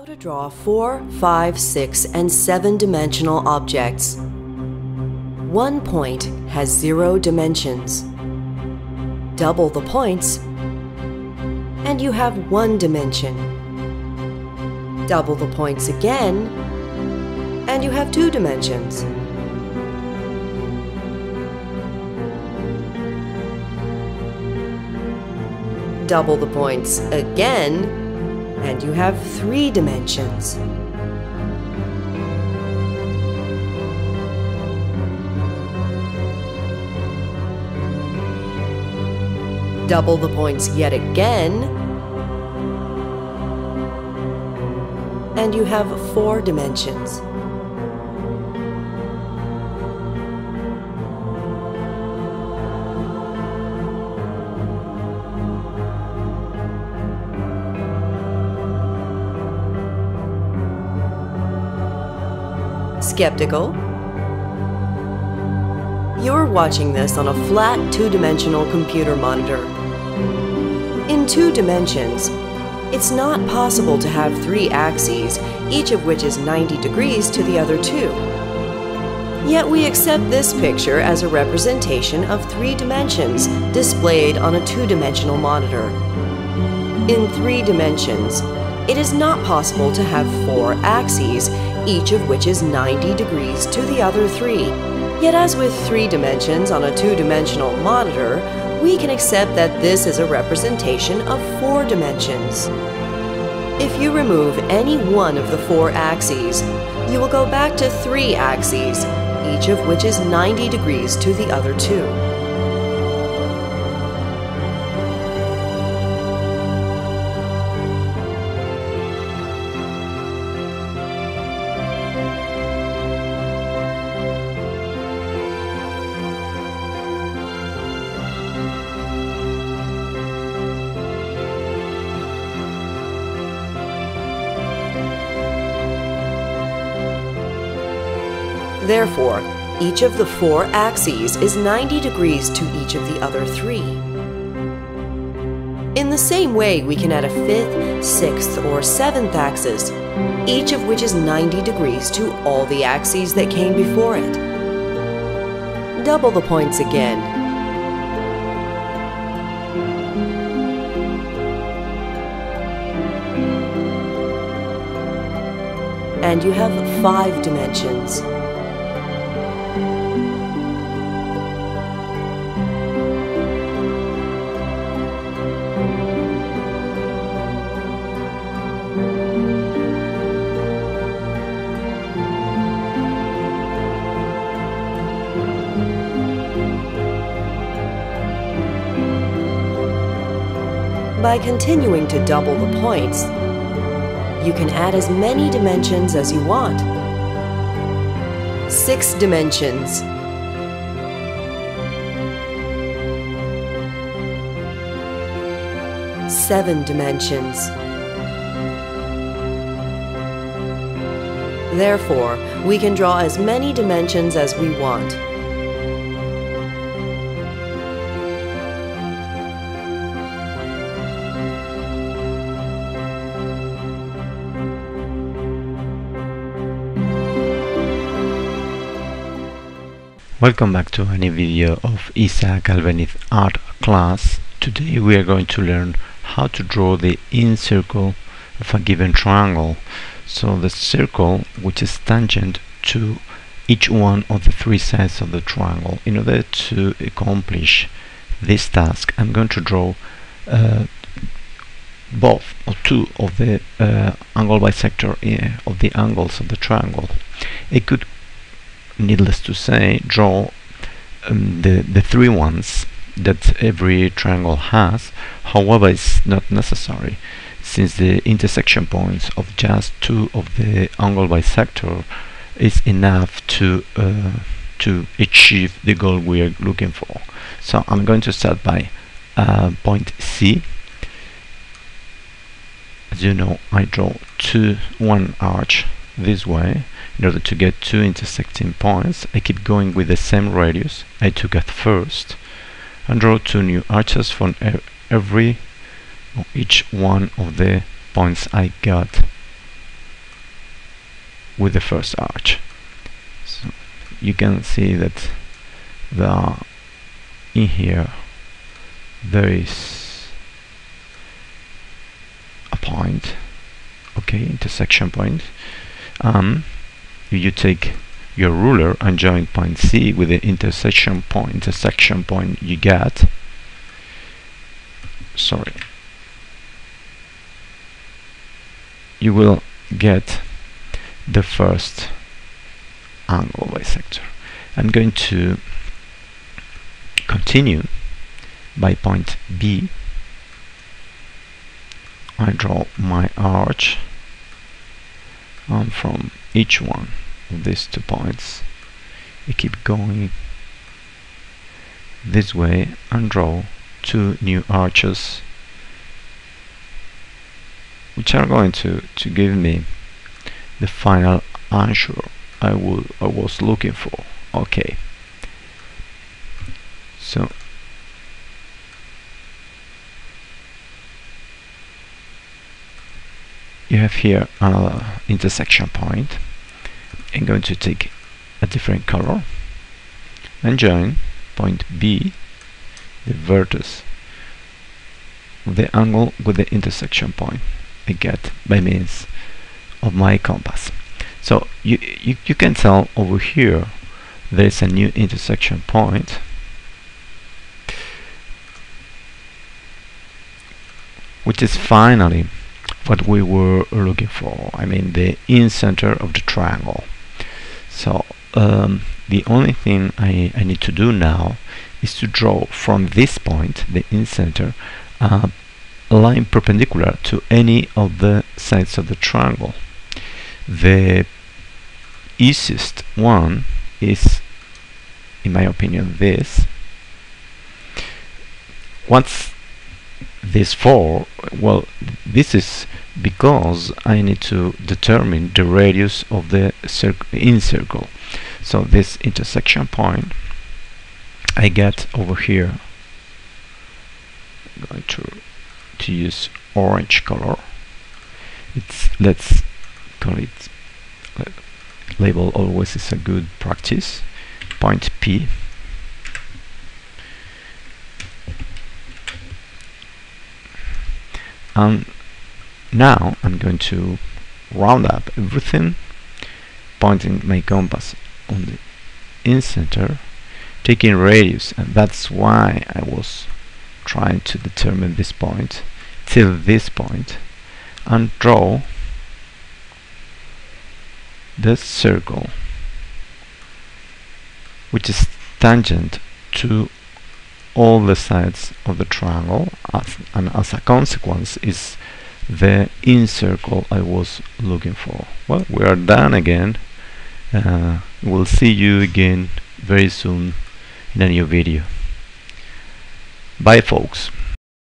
How to draw 4, 5, 6, and 7-dimensional objects. One point has 0 dimensions. Double the points, and you have 1 dimension. Double the points again, and you have 2 dimensions. Double the points again, and you have 3 dimensions. Double the points yet again, and you have 4 dimensions. Skeptical? You're watching this on a flat 2-dimensional computer monitor. In 2 dimensions, it's not possible to have 3 axes, each of which is 90 degrees to the other 2. Yet we accept this picture as a representation of 3 dimensions displayed on a 2-dimensional monitor. In 3 dimensions, it is not possible to have 4 axes, each of which is 90 degrees to the other 3. Yet as with 3 dimensions on a 2-dimensional monitor, we can accept that this is a representation of 4 dimensions. If you remove any one of the 4 axes, you will go back to 3 axes, each of which is 90 degrees to the other 2. Therefore, each of the 4 axes is 90 degrees to each of the other 3. In the same way, we can add a 5th, 6th, or 7th axis, each of which is 90 degrees to all the axes that came before it. Double the points again. And you have 5 dimensions. By continuing to double the points, you can add as many dimensions as you want. 6 dimensions. 7 dimensions. Therefore, we can draw as many dimensions as we want. Welcome back to a new video of Isaac Albeniz art class. Today we are going to learn how to draw the inner circle of a given triangle. So the circle which is tangent to each one of the 3 sides of the triangle. In order to accomplish this task, I'm going to draw both or 2 of the angle bisector of the angles of the triangle. It could, needless to say, draw the 3 ones that every triangle has. However, it's not necessary, since the intersection points of just 2 of the angle bisector is enough to achieve the goal we are looking for. So I'm going to start by point C. As you know, I draw one arch this way. In order to get 2 intersecting points, I keep going with the same radius I took at first, and draw 2 new arches from each one of the points I got with the first arch. So you can see that in here there is a point, okay, intersection point. If you take your ruler and join point C with the intersection point you get, you will get the first angle bisector. I'm going to continue by point B. I draw my arch, and from each one of these 2 points I keep going this way and draw 2 new arches, which are going to give me the final answer I was looking for. Okay, so you have here another intersection point. I'm going to take a different color and join point B, the vertex of the angle with the intersection point I get by means of my compass. So you can tell over here there is a new intersection point, which is finally what we were looking for. I mean, the in-center of the triangle. So the only thing I need to do now is to draw from this point, the in-center, a line perpendicular to any of the sides of the triangle. The easiest one is, in my opinion, this. What's this for? Well, this is because I need to determine the radius of the circle. So this intersection point I get over here. I'm going to use orange color. Let's call it, label always is a good practice. Point P. And now I'm going to round up everything, pointing my compass on the in-center, taking radius, and that's why I was trying to determine this point till this point, and draw the circle which is tangent to all the sides of the triangle, and as a consequence is the in-circle I was looking for. Well, we are done again. We'll see you again very soon in a new video. Bye, folks.